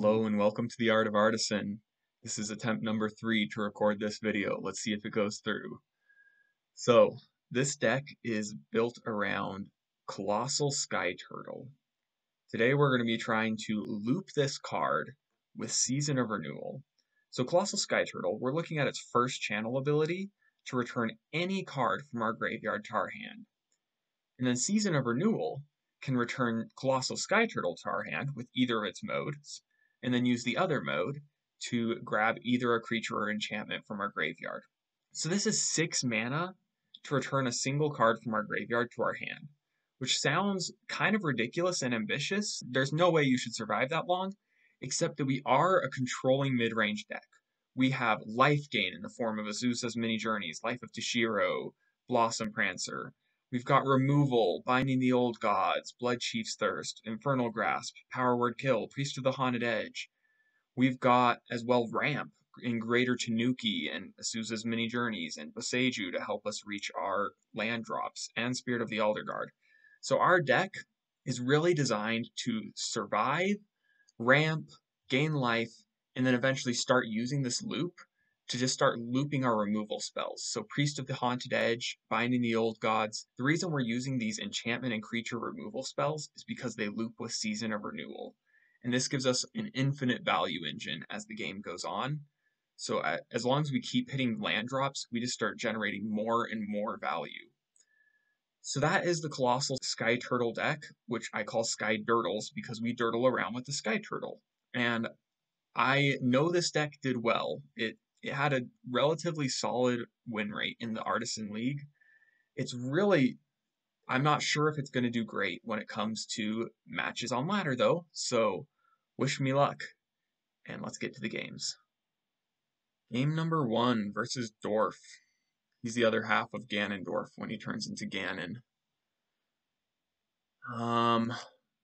Hello and welcome to the Art of Artisan. This is attempt number 3 to record this video. Let's see if it goes through. So, this deck is built around Colossal Sky-Durdle. Today we're going to be trying to loop this card with Season of Renewal. So Colossal Sky-Durdle, we're looking at its first channel ability to return any card from our graveyard to our hand. And then Season of Renewal can return Colossal Sky-Durdle to our hand with either of its modes, and then use the other mode to grab either a creature or enchantment from our graveyard. So this is 6 mana to return a single card from our graveyard to our hand, which sounds kind of ridiculous and ambitious. There's no way you should survive that long, except that we are a controlling mid-range deck. We have life gain in the form of Azusa's Mini Journeys, Life of Toshiro, Blossom Prancer. We've got removal, Binding the Old Gods, Bloodchief's Thirst, Infernal Grasp, Power Word Kill, Priest of the Haunted Edge. We've got as well ramp in Greater Tanuki and Azusa's Mini Journeys and Boseiju to help us reach our land drops, and Spirit of the Alderguard. So our deck is really designed to survive, ramp, gain life, and then eventually start using this loop to just start looping our removal spells. So Priest of the Haunted Edge, Binding the Old Gods. The reason we're using these enchantment and creature removal spells is because they loop with Season of Renewal. And this gives us an infinite value engine as the game goes on. So as long as we keep hitting land drops, we just start generating more and more value. So that is the Colossal Sky-Durdle deck, which I call Sky-Durdles because we durdle around with the Sky-Durdle. And I know this deck did well. It had a relatively solid win rate in the Artisan League. It's really, I'm not sure if it's going to do great when it comes to matches on ladder though, so wish me luck, and let's get to the games. Game number 1 versus Dwarf. He's the other half of Ganondorf when he turns into Ganon.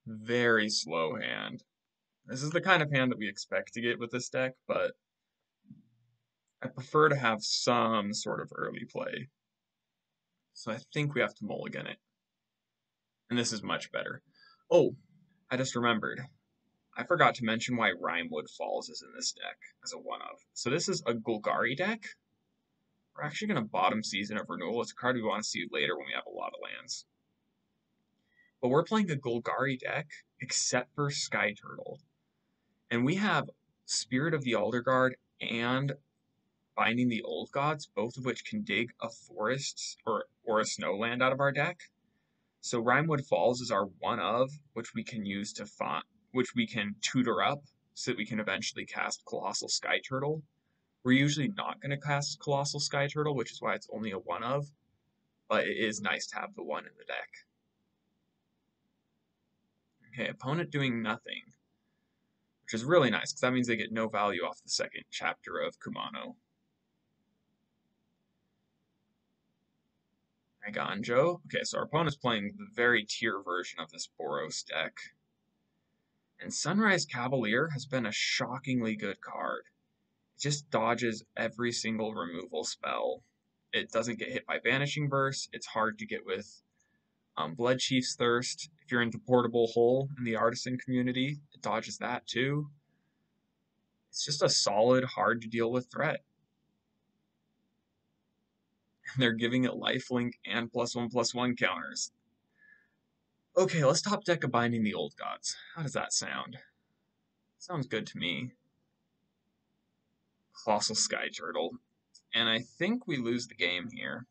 Very slow hand. This is the kind of hand that we expect to get with this deck, but I prefer to have some sort of early play. So I think we have to mulligan it. And this is much better. Oh, I just remembered. I forgot to mention why Rimewood Falls is in this deck as a one-of. So this is a Golgari deck. We're actually going to bottom Season of Renewal. It's a card we want to see later when we have a lot of lands. But we're playing a Golgari deck, except for Sky-Durdle. And we have Spirit of the Alderguard and Binding the Old Gods, both of which can dig a forest or a snowland out of our deck. So Rimewood Falls is our one-of, which we can use to which we can tutor up so that we can eventually cast Colossal Sky-Durdle. We're usually not going to cast Colossal Sky-Durdle, which is why it's only a one-of, but it is nice to have the one in the deck. Okay, opponent doing nothing, which is really nice, because that means they get no value off the second chapter of Kumano. Ganjo. Okay, so our opponent's playing the very tier version of this Boros deck. And Sunrise Cavalier has been a shockingly good card. It just dodges every single removal spell. It doesn't get hit by Banishing Verse. It's hard to get with Bloodchief's Thirst. If you're into Portable Hole in the Artisan community, it dodges that too. It's just a solid, hard to deal with threat. And they're giving it lifelink and +1/+1 counters. Okay, let's top deck a Binding the Old Gods. How does that sound? Sounds good to me. Colossal Sky-Durdle. And I think we lose the game here.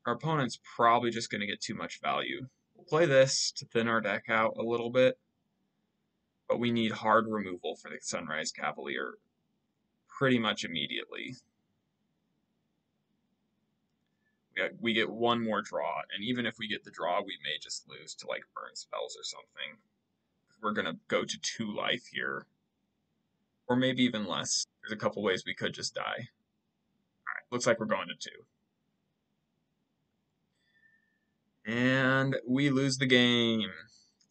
Our opponent's probably just going to get too much value. We'll play this to thin our deck out a little bit, but we need hard removal for the Sunrise Cavalier pretty much immediately. We get one more draw, and even if we get the draw, we may just lose to like burn spells or something. We're going to go to 2 life here, or maybe even less. There's a couple ways we could just die. Alright, looks like we're going to 2. And we lose the game.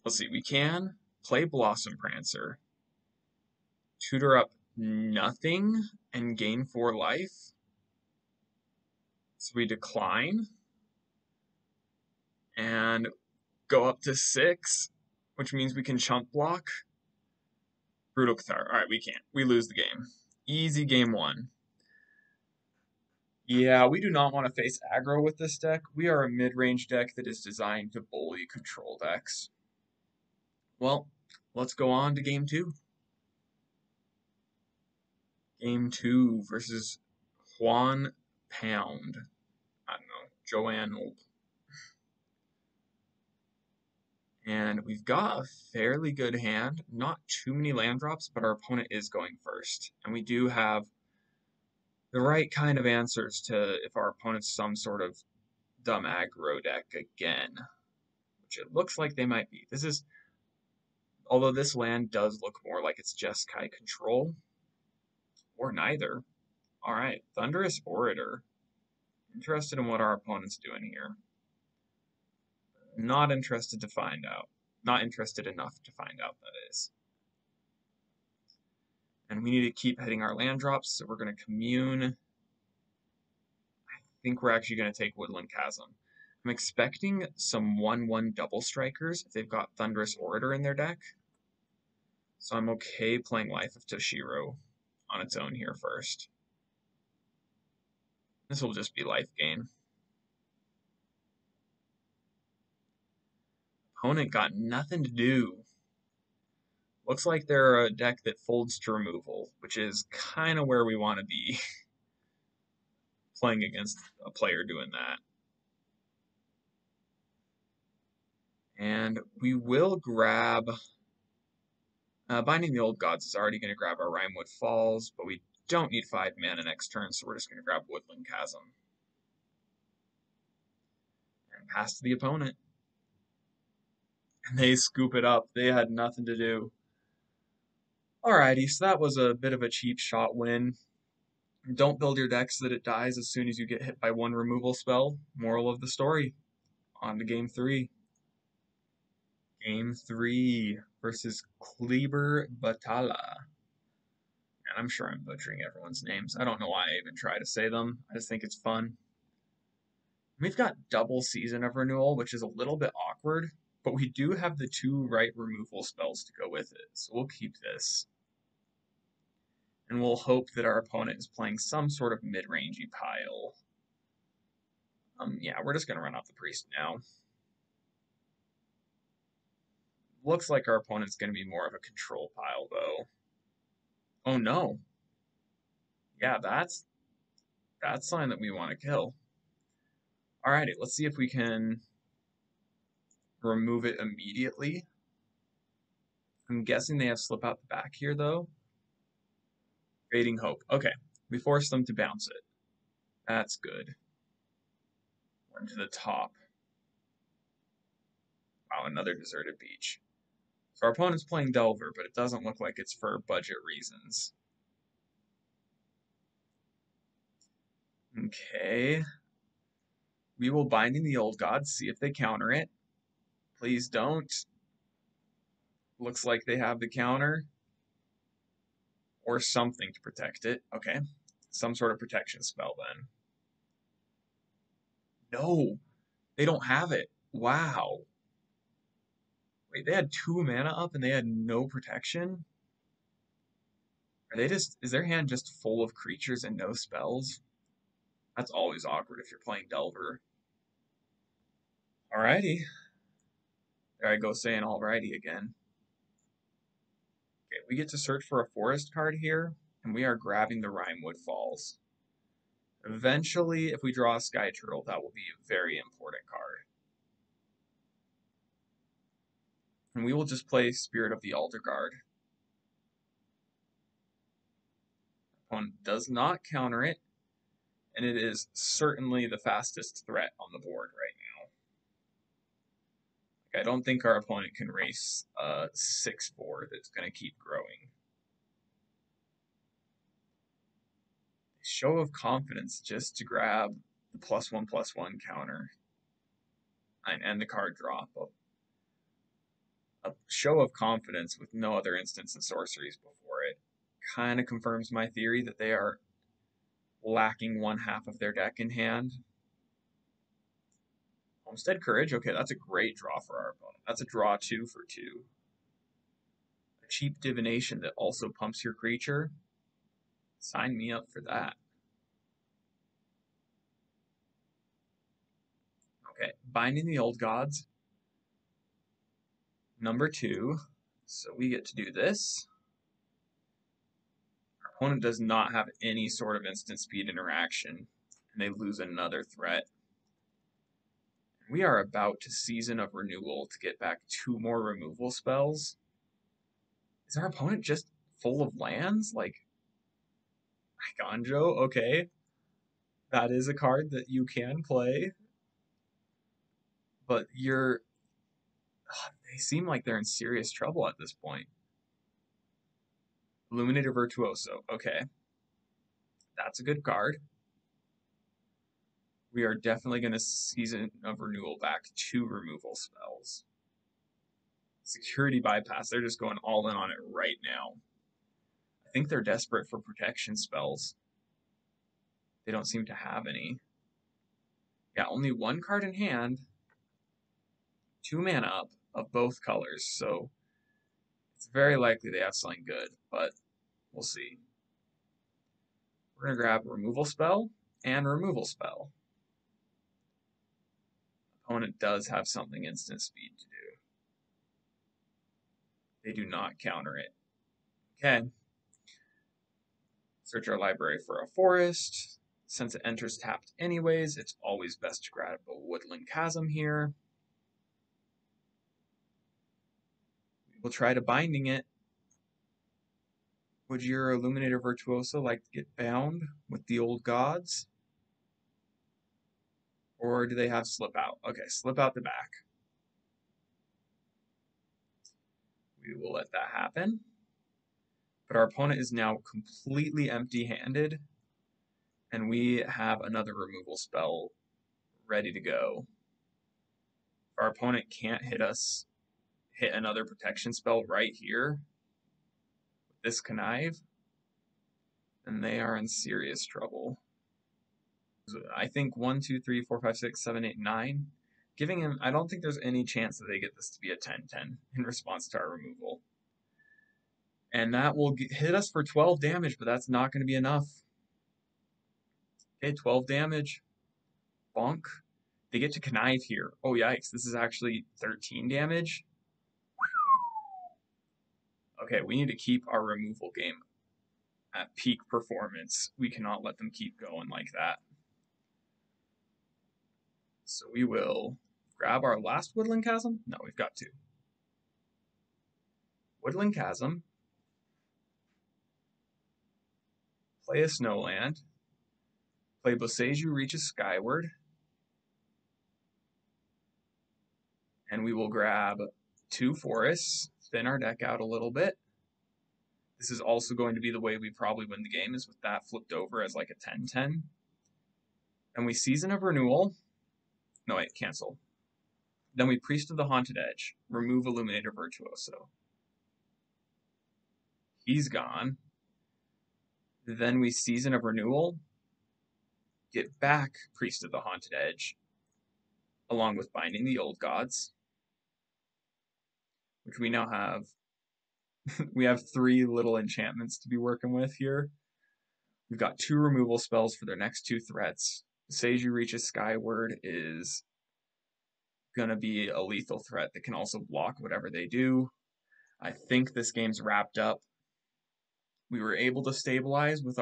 Let's see, we can play Blossom Prancer, tutor up nothing, and gain 4 life. So we decline and go up to 6, which means we can chump block, Brutal Cathar. Alright, we can't. We lose the game. Easy game 1. Yeah, we do not want to face aggro with this deck. We are a mid-range deck that is designed to bully control decks. Well, let's go on to game 2. Game 2 versus Juan Pound. I don't know, Joanne Old. And we've got a fairly good hand. Not too many land drops, but our opponent is going first. And we do have the right kind of answers to if our opponent's some sort of dumb aggro deck again. Which it looks like they might be. This is, although this land does look more like it's just Sky control. Or neither. Alright, Thunderous Orator. Interested in what our opponent's doing here. Not interested to find out. Not interested enough to find out, that is. And we need to keep hitting our land drops, so we're going to commune. I think we're actually going to take Woodland Chasm. I'm expecting some 1/1 double strikers if they've got Thunderous Orator in their deck. So I'm okay playing Life of Toshiro on its own here first. This will just be life gain. Opponent got nothing to do. Looks like they're a deck that folds to removal, which is kind of where we want to be playing against a player doing that. And we will grab... Binding the Old Gods is already going to grab our Rimewood Falls, but we don't need 5 mana next turn, so we're just going to grab Woodland Chasm. And pass to the opponent. And they scoop it up. They had nothing to do. Alrighty, so that was a bit of a cheap shot win. Don't build your deck so that it dies as soon as you get hit by 1 removal spell. Moral of the story. On to game 3. Game 3 versus Kleber Batala. And I'm sure I'm butchering everyone's names. I don't know why I even try to say them. I just think it's fun. We've got double Season of Renewal, which is a little bit awkward, but we do have the 2 right removal spells to go with it, so we'll keep this. And we'll hope that our opponent is playing some sort of mid-rangey pile. Yeah, we're just going to run off the Priest now. Looks like our opponent's going to be more of a control pile, though. Oh, no. Yeah, that's something that we want to kill. Alrighty, let's see if we can remove it immediately. I'm guessing they have Slip Out the Back here, though. Fading Hope. Okay, we forced them to bounce it. That's good. One to the top. Wow, another deserted beach. So our opponent's playing Delver, but it doesn't look like it's for budget reasons. Okay. We will Binding the Old Gods, see if they counter it. Please don't. Looks like they have the counter. Or something to protect it. Okay. Some sort of protection spell then. No! They don't have it. Wow. Wait, they had 2 mana up and they had no protection? Are they just... Is their hand just full of creatures and no spells? That's always awkward if you're playing Delver. Alrighty. There I go saying alrighty again. Okay, we get to search for a forest card here, and we are grabbing the Rimewood Falls. Eventually, if we draw a Sky-Durdle, that will be a very important card. And we will just play Spirit of the Alderguard. Opponent does not counter it, and it is certainly the fastest threat on the board right now. I don't think our opponent can race a 6/4 that's going to keep growing. Show of confidence just to grab the +1/+1 counter and end the card drop. A show of confidence with no other instants and sorceries before it kind of confirms my theory that they are lacking 1/2 of their deck in hand. Homestead Courage, okay, that's a great draw for our opponent. That's a draw 2 for 2. cheap divination that also pumps your creature. Sign me up for that. Okay, Binding the Old Gods. Number 2. So we get to do this. Our opponent does not have any sort of instant speed interaction, and they lose another threat. We are about to Season of Renewal to get back 2 more removal spells. Is our opponent just full of lands? Like, Aggro? Okay. That is a card that you can play. But they seem like they're in serious trouble at this point. Illuminator Virtuoso. Okay. That's a good card. We are definitely going to Season of Renewal back 2 removal spells. Security Bypass. They're just going all in on it right now. I think they're desperate for protection spells. They don't seem to have any. Yeah, only 1 card in hand. 2 mana up of both colors, so it's very likely they have something good, but we'll see. We're going to grab Removal Spell and Removal Spell. Opponent does have something instant speed to do. They do not counter it. Okay. Search our library for a forest. Since it enters tapped anyways, it's always best to grab a Woodland Chasm here. We'll try to Binding it. Would your Illuminator Virtuoso like to get bound with the Old Gods? Or do they have Slip Out? Okay, Slip Out the back. We will let that happen. But our opponent is now completely empty-handed, and we have another removal spell ready to go. If our opponent can't hit another protection spell right here, with this Connive, then they are in serious trouble. I think 1, 2, 3, 4, 5, 6, 7, 8, 9. Giving him, I don't think there's any chance that they get this to be a 10-10 in response to our removal. And that will hit us for 12 damage, but that's not going to be enough. Okay, 12 damage. Bonk. They get to Connive here. Oh, yikes. This is actually 13 damage. Okay, we need to keep our removal game at peak performance. We cannot let them keep going like that. So we will grab our last Woodland Chasm. No, we've got 2. Woodland Chasm. Play a Snowland. Play Boseiju Reaches Skyward. And we will grab 2 forests, thin our deck out a little bit. This is also going to be the way we probably win the game, is with that flipped over as like a 10-10. And we Season of Renewal. No, wait, cancel. Then we Priest of the Haunted Edge. Remove Illuminator Virtuoso. He's gone. Then we Season of Renewal. Get back Priest of the Haunted Edge, along with Binding the Old Gods, which we now have. We have 3 little enchantments to be working with here. We've got 2 removal spells for their next 2 threats. Boseiju Reaches Skyward is going to be a lethal threat that can also block whatever they do. I think this game's wrapped up. We were able to stabilize with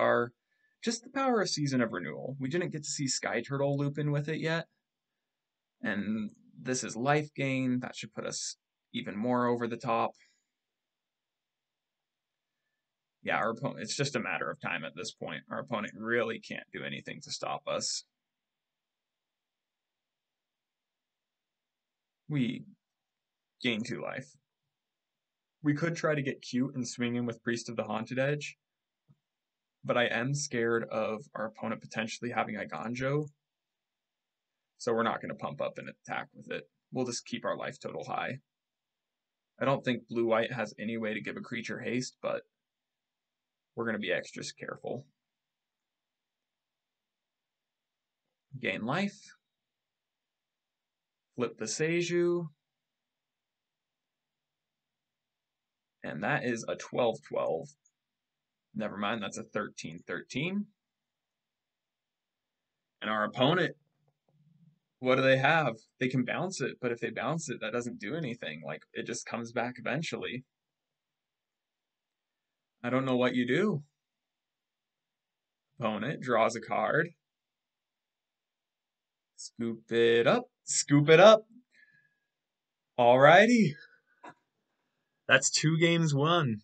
just the power of Season of Renewal. We didn't get to see Sky-Durdle loop in with it yet. And this is life gain. That should put us even more over the top. Yeah, our opponent, it's just a matter of time at this point. Our opponent really can't do anything to stop us. We gain 2 life. We could try to get cute and swing in with Priest of the Haunted Edge, but I am scared of our opponent potentially having Aggro, so we're not going to pump up an attack with it. We'll just keep our life total high. I don't think blue-white has any way to give a creature haste, but we're going to be extra careful. Gain life. Flip the Boseiju. And that is a 12-12. Never mind, that's a 13-13. And our opponent, what do they have? They can bounce it, but if they bounce it, that doesn't do anything. Like, it just comes back eventually. I don't know what you do. Opponent draws a card. Scoop it up. Scoop it up. Alrighty. That's 2 games won.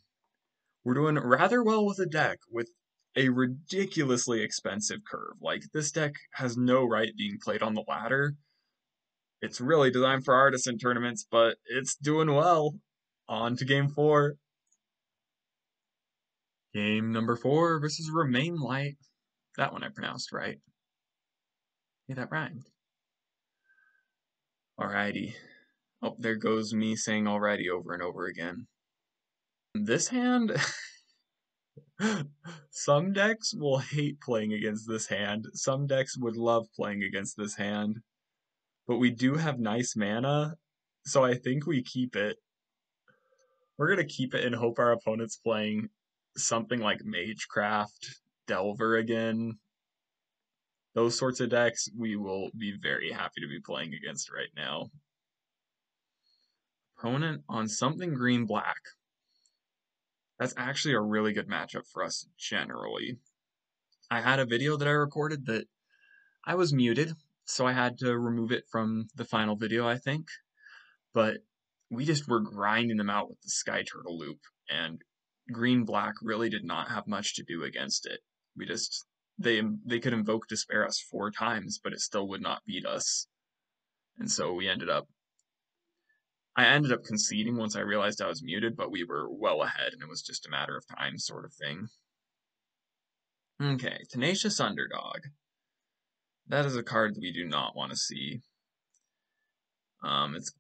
We're doing rather well with a deck with a ridiculously expensive curve. Like, this deck has no right being played on the ladder. It's really designed for Artisan tournaments, but it's doing well. On to game 4. Game number 4 versus Remain Light. That one I pronounced right. Hey, that rhymed. Alrighty. Oh, there goes me saying alrighty over and over again. This hand... Some decks will hate playing against this hand. Some decks would love playing against this hand. But we do have nice mana, so I think we keep it. We're going to keep it and hope our opponent's playing something like Magecraft, Delver again. Those sorts of decks we will be very happy to be playing against right now. Opponent on something green-black. That's actually a really good matchup for us generally. I had a video that I recorded that I was muted, so I had to remove it from the final video, I think. But we just were grinding them out with the Sky-Durdle loop, and green-black really did not have much to do against it. We just... They could invoke Despair us 4 times, but it still would not beat us. And so we ended up... I ended up conceding once I realized I was muted, but we were well ahead, and it was just a matter of time sort of thing. Okay, Tenacious Underdog. That is a card that we do not want to see. It's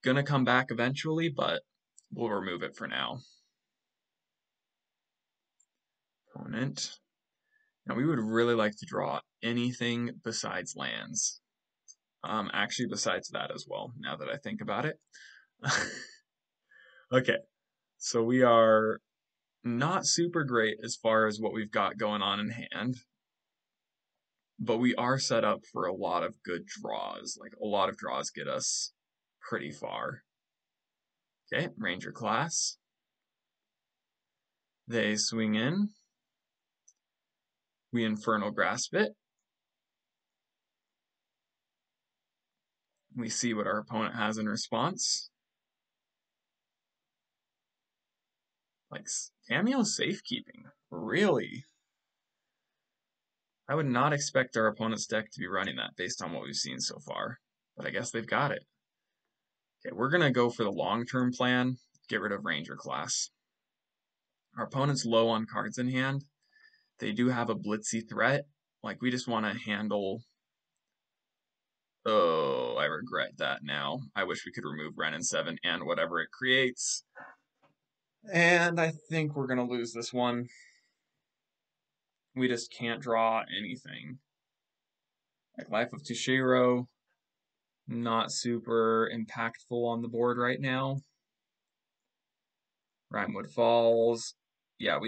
gonna come back eventually, but we'll remove it for now. Opponent. Now we would really like to draw anything besides lands. Actually besides that as well, now that I think about it. Okay, so we are not super great as far as what we've got going on in hand, but we are set up for a lot of good draws. Like, a lot of draws get us pretty far. Okay, Ranger class. They swing in. We Infernal Grasp it. We see what our opponent has in response. Like, Cameo Safekeeping. Really? I would not expect our opponent's deck to be running that based on what we've seen so far. But I guess they've got it. Okay, we're going to go for the long-term plan. Get rid of Ranger class. Our opponent's low on cards in hand. They do have a blitzy threat. Like, we just want to handle... Oh, I regret that now. I wish we could remove Ren and 7 and whatever it creates. And I think we're going to lose this one. We just can't draw anything. Like, Life of Toshiro, not super impactful on the board right now. Rimewood Falls. Yeah,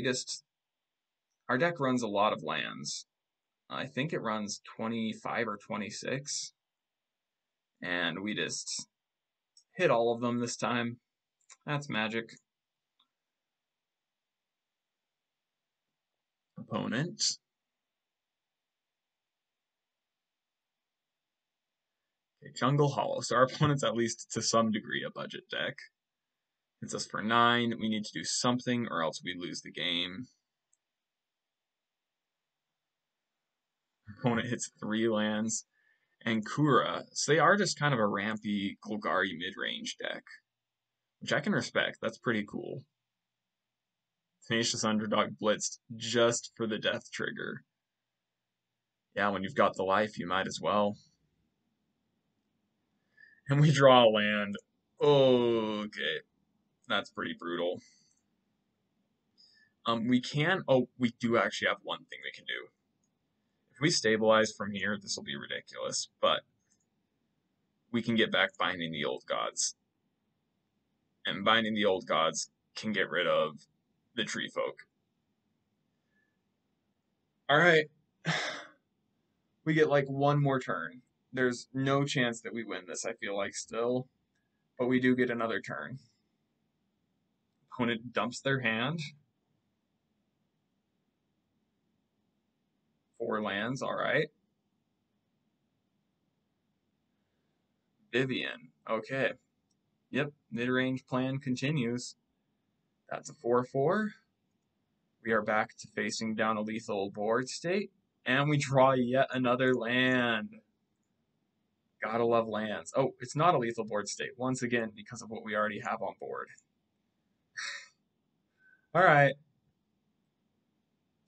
our deck runs a lot of lands. I think it runs 25 or 26. And we just hit all of them this time. That's magic. Opponent. Okay, Jungle Hollow. So our opponent's at least to some degree a budget deck. Hits us for 9. We need to do something or else we lose the game. Opponent hits 3 lands. And Kura. So they are just kind of a rampy Golgari mid-range deck, which I can respect. That's pretty cool. Tenacious Underdog blitzed just for the death trigger. Yeah, when you've got the life, you might as well. And we draw a land. Okay, that's pretty brutal. We do actually have one thing we can do. If we stabilize from here, this will be ridiculous, but we can get back Binding the Old Gods. And Binding the Old Gods can get rid of the tree folk. Alright. We get like one more turn. There's no chance that we win this, I feel like, still. But we do get another turn. Opponent dumps their hand. 4 lands, alright. Vivian, okay. Yep, mid-range plan continues. That's a 4/4. We are back to facing down a lethal board state. And we draw yet another land. Gotta love lands. Oh, it's not a lethal board state, once again, because of what we already have on board. Alright.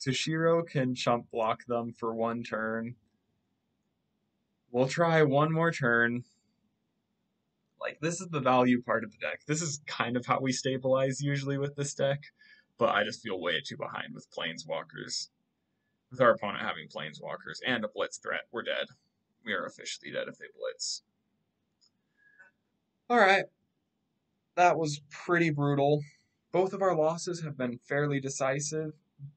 Toshiro can chump block them for 1 turn. We'll try one more turn. Like, this is the value part of the deck. This is kind of how we stabilize usually with this deck, but I just feel way too behind with Planeswalkers. With our opponent having Planeswalkers and a Blitz threat, we're dead. We are officially dead if they Blitz. Alright. That was pretty brutal. Both of our losses have been fairly decisive.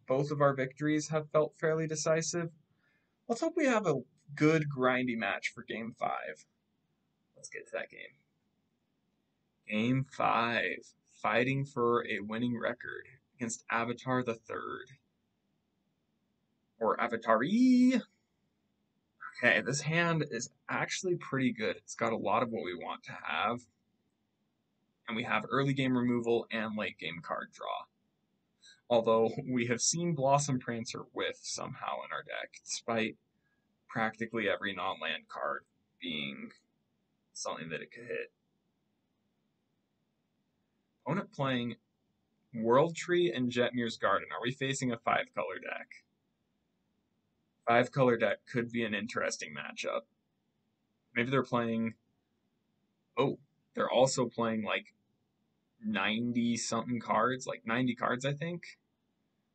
Both of our victories have felt fairly decisive. Let's hope we have a good grindy match for Game 5. Let's get to that game. Game 5. Fighting for a winning record against Avatar the Third. Or Avatari. Okay, this hand is actually pretty good. It's got a lot of what we want to have. And we have early game removal and late game card draw. Although we have seen Blossom Prancer whiff somehow in our deck, despite practically every non-land card being something that it could hit. Opponent playing World Tree and Jetmir's Garden. Are we facing a 5-color deck? 5-color deck could be an interesting matchup. Maybe they're playing... Oh, they're also playing like 90-something cards, like 90 cards, I think.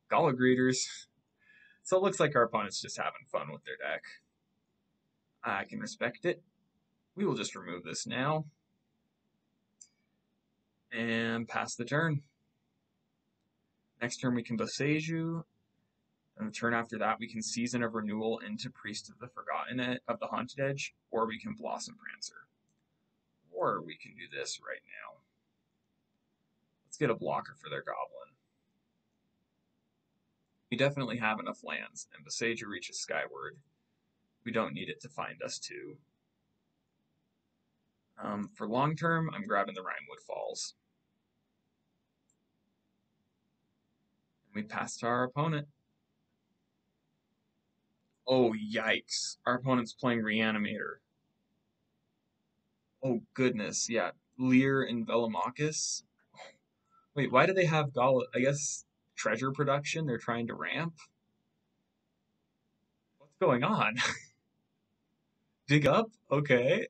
Gala Greeters. So it looks like our opponent's just having fun with their deck. I can respect it. We will just remove this now. And pass the turn. Next turn we can Boseiju. And the turn after that we can Season of Renewal into Priest of the Forgotten of the Haunted Edge, or we can Blossom Prancer. Or we can do this right now. Let's get a blocker for their Goblin. We definitely have enough lands, and Boseiju reaches skyward. We don't need it to find us too. For long term, I'm grabbing the Rhinewood Falls. And we pass to our opponent. Oh, yikes. Our opponent's playing Reanimator. Oh, goodness, yeah. Lear and Velomachus. Wait, why do they have I guess treasure production? They're trying to ramp? What's going on? Dig up? Okay.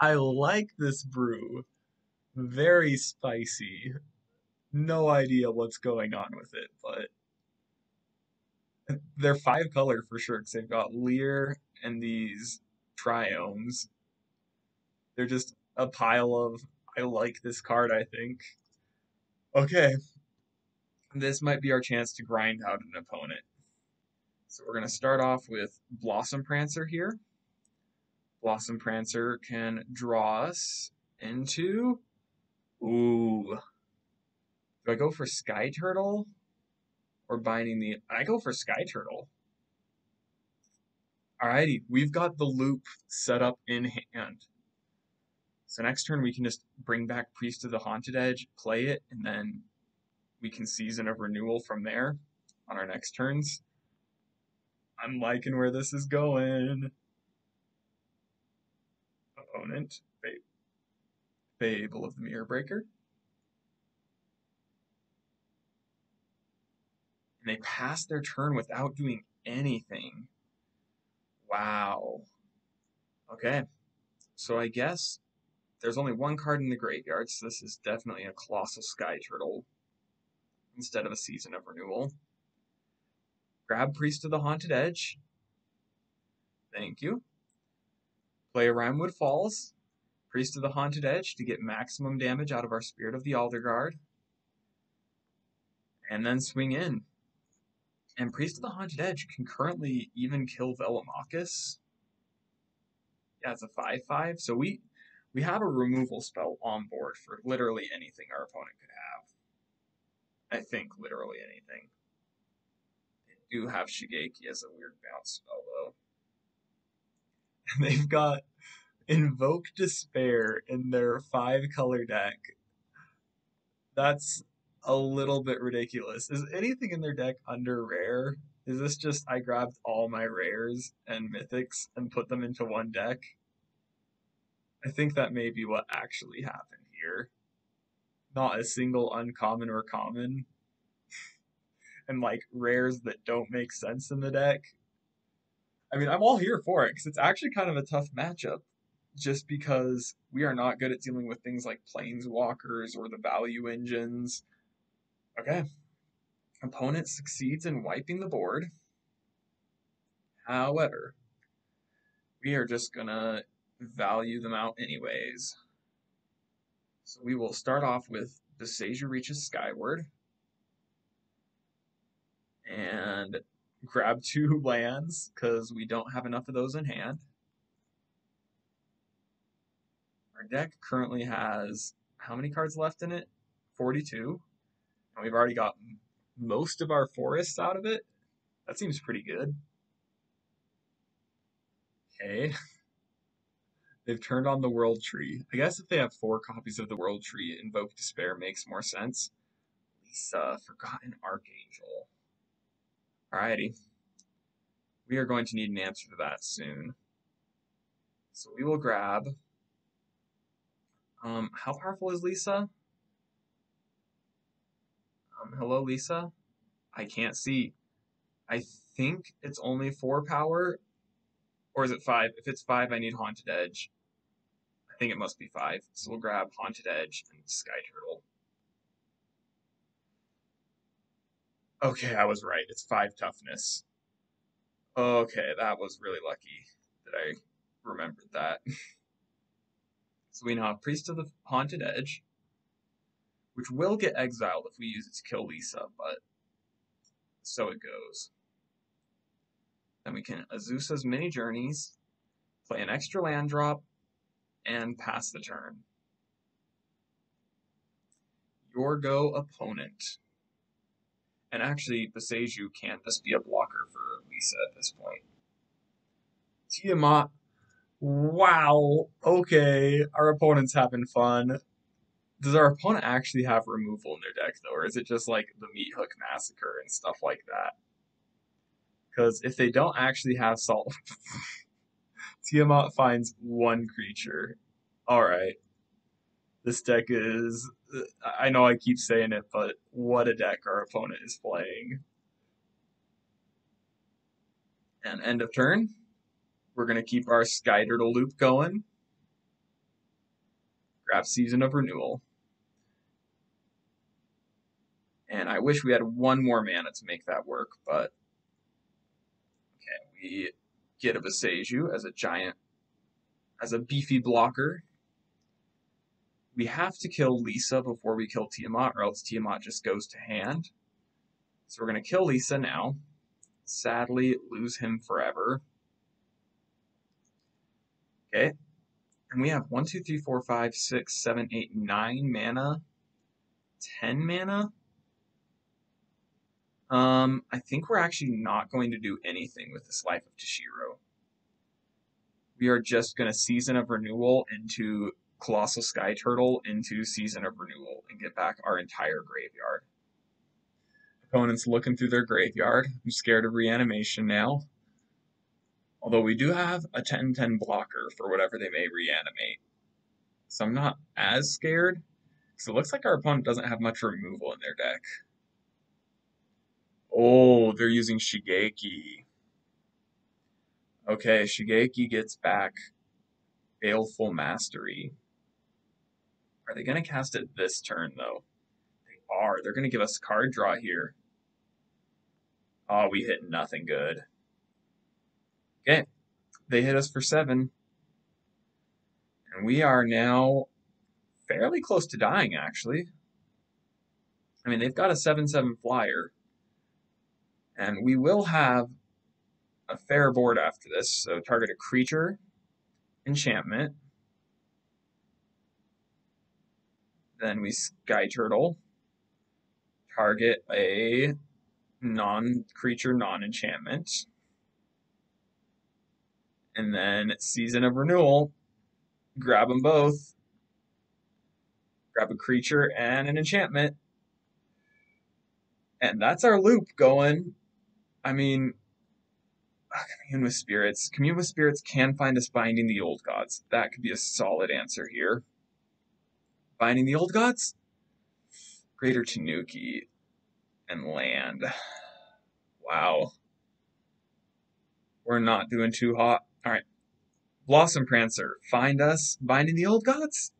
I like this brew. Very spicy. No idea what's going on with it, but they're 5-color for sure, because they've got Lear and these Triomes. They're just a pile of, I like this card, I think. Okay. This might be our chance to grind out an opponent. So we're going to start off with Blossom Prancer here. Blossom Prancer can draw us into... Ooh. Do I go for Sky-Durdle? Or Binding the... I go for Sky-Durdle. Alrighty, we've got the loop set up in hand. So next turn we can just bring back Priest of the Haunted Edge, play it, and then we can Season of Renewal from there on our next turns. I'm liking where this is going. Opponent, Fable of the Mirror Breaker. And they pass their turn without doing anything. Wow. Okay. So I guess there's only one card in the graveyard, so this is definitely a Colossal Sky-Durdle instead of a Season of Renewal. Grab Priest of the Haunted Edge. Thank you. Play a Rhinewood Falls. Priest of the Haunted Edge to get maximum damage out of our Spirit of the Alderguard. And then swing in. And Priest of the Haunted Edge can currently even kill Velomachus. Yeah, it's a 5/5. So we have a removal spell on board for literally anything our opponent could have. I think literally anything. They do have Shigeki as a weird bounce spell, though. And they've got Invoke Despair in their 5-color deck. That's a little bit ridiculous. Is anything in their deck under rare? Is this just I grabbed all my rares and mythics and put them into one deck? I think that may be what actually happened here. Not a single uncommon or common. And like rares that don't make sense in the deck. I mean, I'm all here for it because it's actually kind of a tough matchup. Just because we are not good at dealing with things like planeswalkers or the value engines. Okay. Opponent succeeds in wiping the board. However, we are just gonna value them out anyways. So we will start off with Beseju Reaches Skyward. And grab 2 lands, because we don't have enough of those in hand. Our deck currently has how many cards left in it? 42. And we've already got most of our forests out of it. That seems pretty good. Okay. They've turned on the World Tree. I guess if they have 4 copies of the World Tree, Invoke Despair makes more sense. Lisa, Forgotten Archangel. Alrighty. We are going to need an answer to that soon. So we will grab... how powerful is Lisa? Hello, Lisa? I can't see. I think it's only 4 power. Or is it 5? If it's 5, I need Haunted Edge. I think it must be 5. So we'll grab Haunted Edge and Sky-Durdle. Okay, I was right. It's 5 toughness. Okay, that was really lucky that I remembered that. So we now have Priest of the Haunted Edge, which will get exiled if we use it to kill Lisa, but so it goes. Then we can Azusa's Mini Journeys, play an extra land drop, and pass the turn. Your go, opponent. And actually, Beseju can't just be a blocker for Lisa at this point. Tiamat. Wow. Okay. Our opponent's having fun. Does our opponent actually have removal in their deck, though? Or is it just like the Meat Hook Massacre and stuff like that? Because if they don't actually have salt... Tiamat finds 1 creature. Alright. This deck is... I know I keep saying it, but what a deck our opponent is playing. And end of turn. We're going to keep our Sky-Durdle loop going. Grab Season of Renewal. And I wish we had 1 more mana to make that work, but... Okay, we get a Beseju as a giant, as a beefy blocker. We have to kill Lisa before we kill Tiamat, or else Tiamat just goes to hand. So we're going to kill Lisa now. Sadly, lose him forever. Okay. And we have 1, 2, 3, 4, 5, 6, 7, 8, 9 mana. 10 mana? I think we're actually not going to do anything with this Life of Toshiro. We are just going to Season of Renewal into Colossal Sky-Turtle into Season of Renewal and get back our entire graveyard. Opponent's looking through their graveyard. I'm scared of reanimation now. Although we do have a 10/10 blocker for whatever they may reanimate. So I'm not as scared. So it looks like our opponent doesn't have much removal in their deck. Oh, they're using Shigeki. Okay, Shigeki gets back Baleful Mastery. Are they going to cast it this turn, though? They are. They're going to give us card draw here. Oh, we hit nothing good. Okay, they hit us for 7. And we are now fairly close to dying, actually. I mean, they've got a 7/7 flyer. And we will have a fair board after this. So target a creature, enchantment. Then we Sky-Durdle. Target a non-creature, non-enchantment. And then Season of Renewal. Grab them both. Grab a creature and an enchantment. And that's our loop going. I mean, Commune with Spirits. Commune with Spirits can find us Binding the Old Gods. That could be a solid answer here. Binding the Old Gods? Greater Tanuki and land. Wow. We're not doing too hot. Alright. Blossom Prancer. Find us Binding the Old Gods?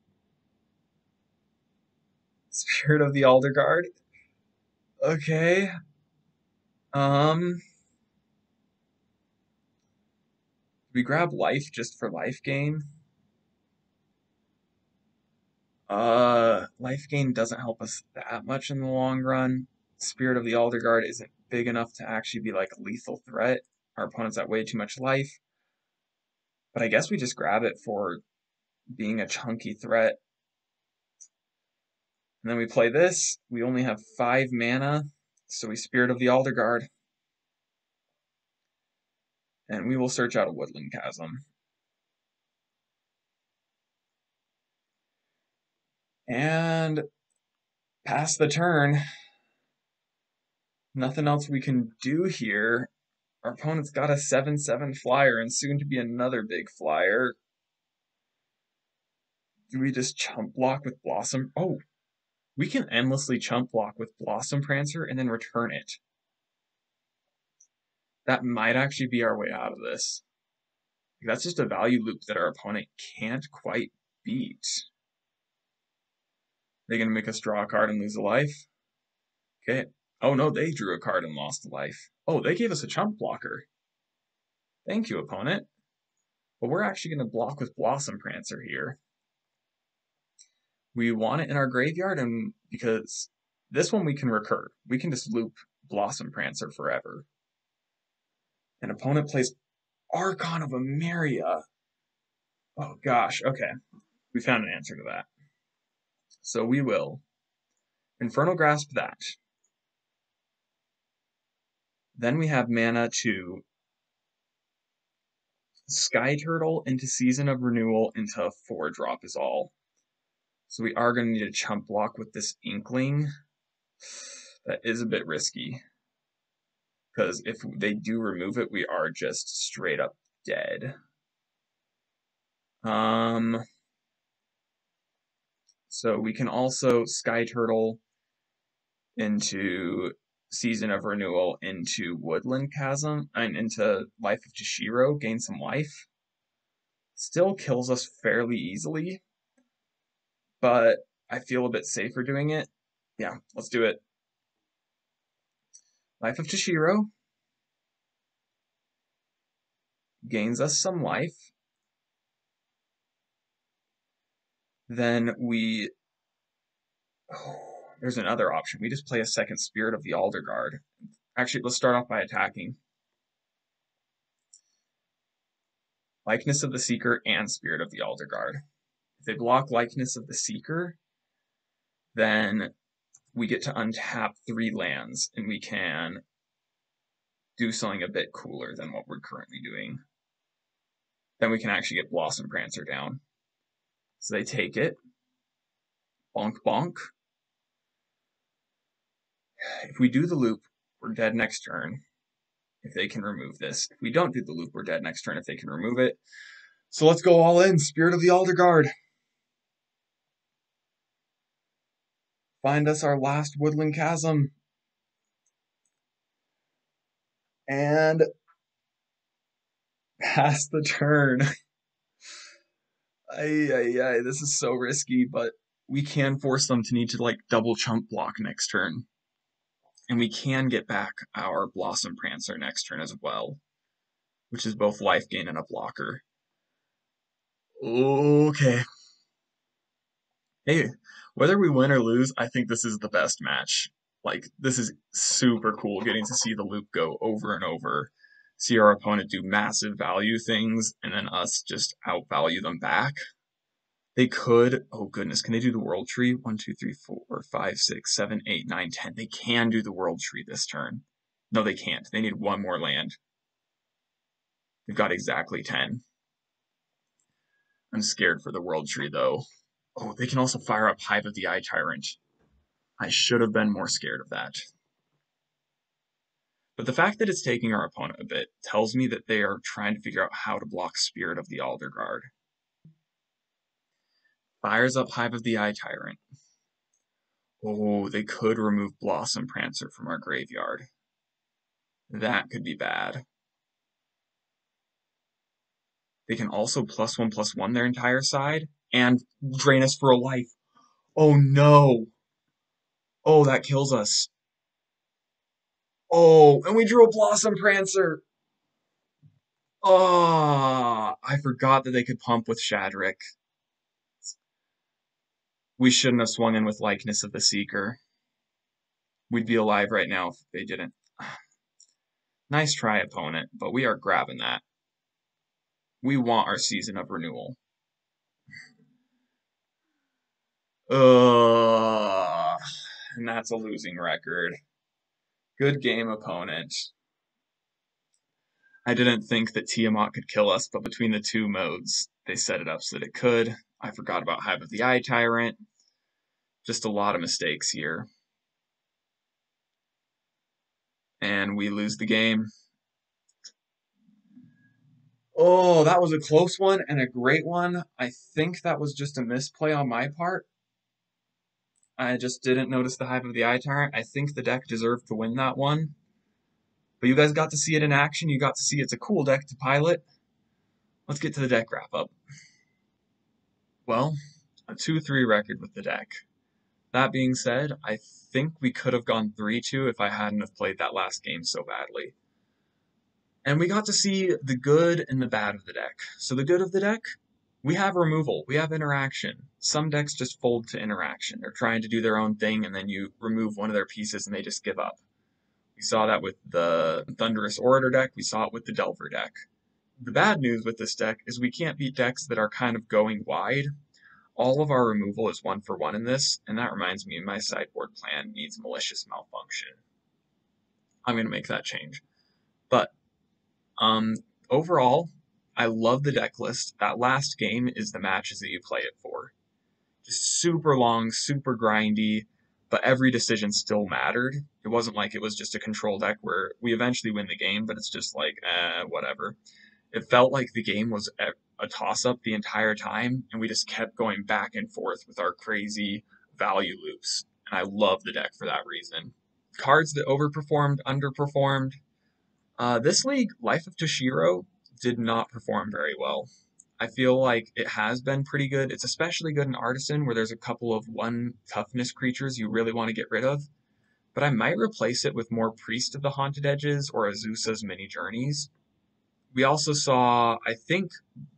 Spirit of the Alder Guard. Okay. We grab life just for life gain. Life gain doesn't help us that much in the long run. Spirit of the Alder Guard isn't big enough to actually be like a lethal threat. Our opponent's got way too much life. But I guess we just grab it for being a chunky threat. And then we play this. We only have 5 mana, so we Spirit of the Alder Guard. And we will search out a Woodland Chasm. And pass the turn. Nothing else we can do here. Our opponent's got a 7/7 flyer and soon to be another big flyer. Do we just chump block with Blossom? Oh, we can endlessly chump block with Blossom Prancer and then return it. That might actually be our way out of this. That's just a value loop that our opponent can't quite beat. They're going to make us draw a card and lose a life. Okay. Oh no, they drew a card and lost a life. Oh, they gave us a chump blocker. Thank you, opponent. But we're actually going to block with Blossom Prancer here. We want it in our graveyard, and because this one we can recur. We can just loop Blossom Prancer forever. An opponent plays Archon of Emeria. Oh gosh, okay. We found an answer to that. So we will Infernal Grasp that. Then we have mana to Sky-Durdle into Season of Renewal into a 4-drop is all. So we are going to need a chump block with this Inkling. That is a bit risky. Because if they do remove it, we are just straight up dead. So we can also Sky-Durdle into Season of Renewal into Woodland Chasm, and into Life of Tashiro, gain some life. Still kills us fairly easily, but I feel a bit safer doing it. Yeah, let's do it. Life of Tashiro gains us some life. Then we... there's another option. We just play a second Spirit of the Alder Guard. Actually, let's start off by attacking. Likeness of the Seeker and Spirit of the Alder Guard. If they block Likeness of the Seeker, then we get to untap 3 lands, and we can do something a bit cooler than what we're currently doing. Then we can actually get Blossom Prancer down. So they take it. Bonk bonk. If we do the loop, we're dead next turn if they can remove this. If we don't do the loop, we're dead next turn if they can remove it. So let's go all in. Spirit of the Alder Guard. Find us our last Woodland Chasm. And pass the turn. This is so risky, but we can force them to need to like double chump block next turn. And we can get back our Blossom Prancer next turn as well, which is both life gain and a blocker. Okay. Hey, whether we win or lose, I think this is the best match. Like, this is super cool getting to see the loop go over and over, see our opponent do massive value things, and then us just outvalue them back. They could, oh goodness, can they do the world tree? 1, 2, 3, 4, 5, 6, 7, 8, 9, 10. They can do the world tree this turn. No, they can't. They need one more land. They've got exactly 10. I'm scared for the world tree though. Oh, they can also fire up Hive of the Eye Tyrant. I should have been more scared of that. But the fact that it's taking our opponent a bit tells me that they are trying to figure out how to block Spirit of the Alder Guard. Fires up Hive of the Eye Tyrant. Oh, they could remove Blossom Prancer from our graveyard. That could be bad. They can also +1/+1 their entire side and drain us for a life. Oh no! Oh, that kills us. Oh, and we drew a Blossom Prancer! Oh, I forgot that they could pump with Shadrick. We shouldn't have swung in with Likeness of the Seeker. We'd be alive right now if they didn't. Nice try, opponent, but we are grabbing that. We want our Season of Renewal. Ugh, and that's a losing record. Good game, opponent. I didn't think that Tiamat could kill us, but between the two modes, they set it up so that it could. I forgot about Hive of the Eye Tyrant. Just a lot of mistakes here. And we lose the game. Oh, that was a close one and a great one. I think that was just a misplay on my part. I just didn't notice the Hive of the Eye Tyrant. I think the deck deserved to win that one. But you guys got to see it in action. You got to see it's a cool deck to pilot. Let's get to the deck wrap-up. Well, a 2-3 record with the deck. That being said, I think we could have gone 3-2 if I hadn't have played that last game so badly. And we got to see the good and the bad of the deck. So the good of the deck, we have removal, we have interaction. Some decks just fold to interaction. They're trying to do their own thing and then you remove one of their pieces and they just give up. We saw that with the Thunderous Orator deck, we saw it with the Delver deck. The bad news with this deck is we can't beat decks that are kind of going wide. All of our removal is 1-for-1 in this, and that reminds me my sideboard plan needs Malicious Malfunction. I'm going to make that change. But overall, I love the deck list. That last game is the matches that you play it for. Just super long, super grindy, but every decision still mattered. It wasn't like it was just a control deck where we eventually win the game, but it's just like, whatever. It felt like the game was a toss-up the entire time, and we just kept going back and forth with our crazy value loops. And I love the deck for that reason. Cards that overperformed, underperformed. This league, Life of Toshiro, did not perform very well. I feel like it has been pretty good. It's especially good in Artisan, where there's a couple of 1 toughness creatures you really want to get rid of. But I might replace it with more Priest of the Haunted Edges or Azusa's Mini Journeys. We also saw, I think,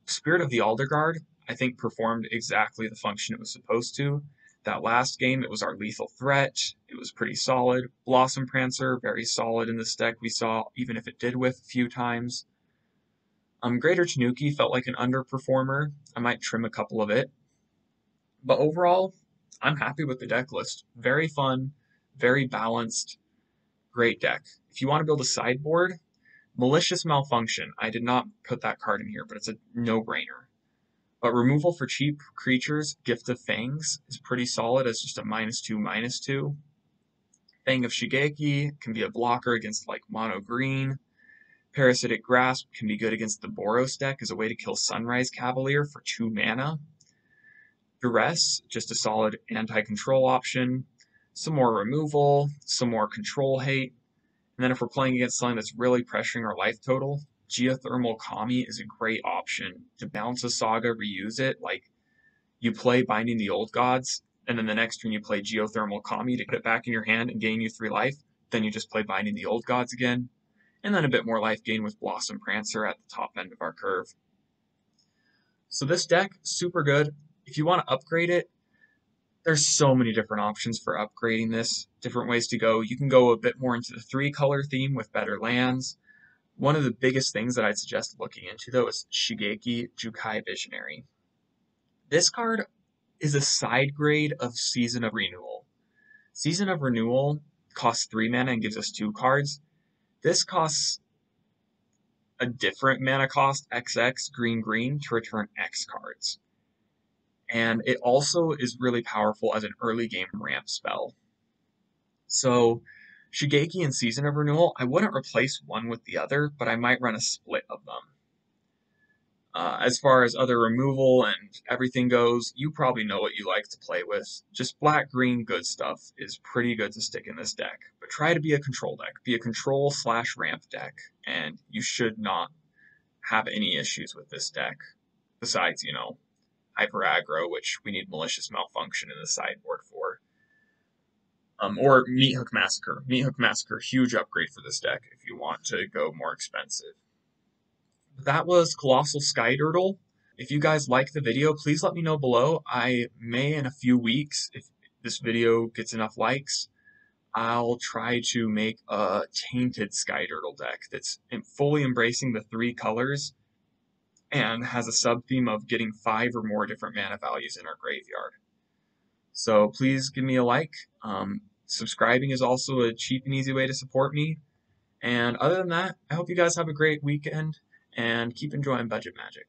Spirit of the Alder Guard, I think performed exactly the function it was supposed to. That last game, it was our lethal threat. It was pretty solid. Blossom Prancer, very solid in this deck. We saw, even if it did whiff a few times. Greater Tanuki felt like an underperformer. I might trim a couple of it. But overall, I'm happy with the deck list. Very fun, very balanced, great deck. If you want to build a sideboard, Malicious Malfunction, I did not put that card in here, but it's a no-brainer. But removal for cheap creatures, Gift of Fangs, is pretty solid as just a -2/-2. Fang of Shigeki can be a blocker against like mono green. Parasitic Grasp can be good against the Boros deck as a way to kill Sunrise Cavalier for 2 mana. Duress, just a solid anti-control option. Some more removal, some more control hate. And then if we're playing against something that's really pressuring our life total, Geothermal Kami is a great option to bounce a saga, reuse it. Like, you play Binding the Old Gods, and then the next turn you play Geothermal Kami to put it back in your hand and gain you 3 life. Then you just play Binding the Old Gods again. And then a bit more life gain with Blossom Prancer at the top end of our curve. So this deck, super good. If you want to upgrade it, there's so many different options for upgrading this, different ways to go. You can go a bit more into the 3-color theme with better lands. One of the biggest things that I'd suggest looking into, though, is Shigeki Jukai Visionary. This card is a side grade of Season of Renewal. Season of Renewal costs 3 mana and gives us 2 cards. This costs a different mana cost, XX, green, to return X cards. And it also is really powerful as an early game ramp spell. So Shigeki and Season of Renewal, I wouldn't replace one with the other, but I might run a split of them. As far as other removal and everything goes, you probably know what you like to play with. Just black-green good stuff is pretty good to stick in this deck. But try to be a control deck. Be a control/ramp deck, and you should not have any issues with this deck. Besides, Hyper Aggro, which we need Malicious Malfunction in the sideboard for. Or Meathook Massacre. Meathook Massacre, huge upgrade for this deck if you want to go more expensive. That was Colossal Sky-Durdle. If you guys like the video, please let me know below. I may, in a few weeks, if this video gets enough likes, I'll try to make a Tainted Sky-Durdle deck that's fully embracing the 3 colors and has a sub-theme of getting 5 or more different mana values in our graveyard. So please give me a like. Subscribing is also a cheap and easy way to support me. And other than that, I hope you guys have a great weekend and keep enjoying Budget Magic.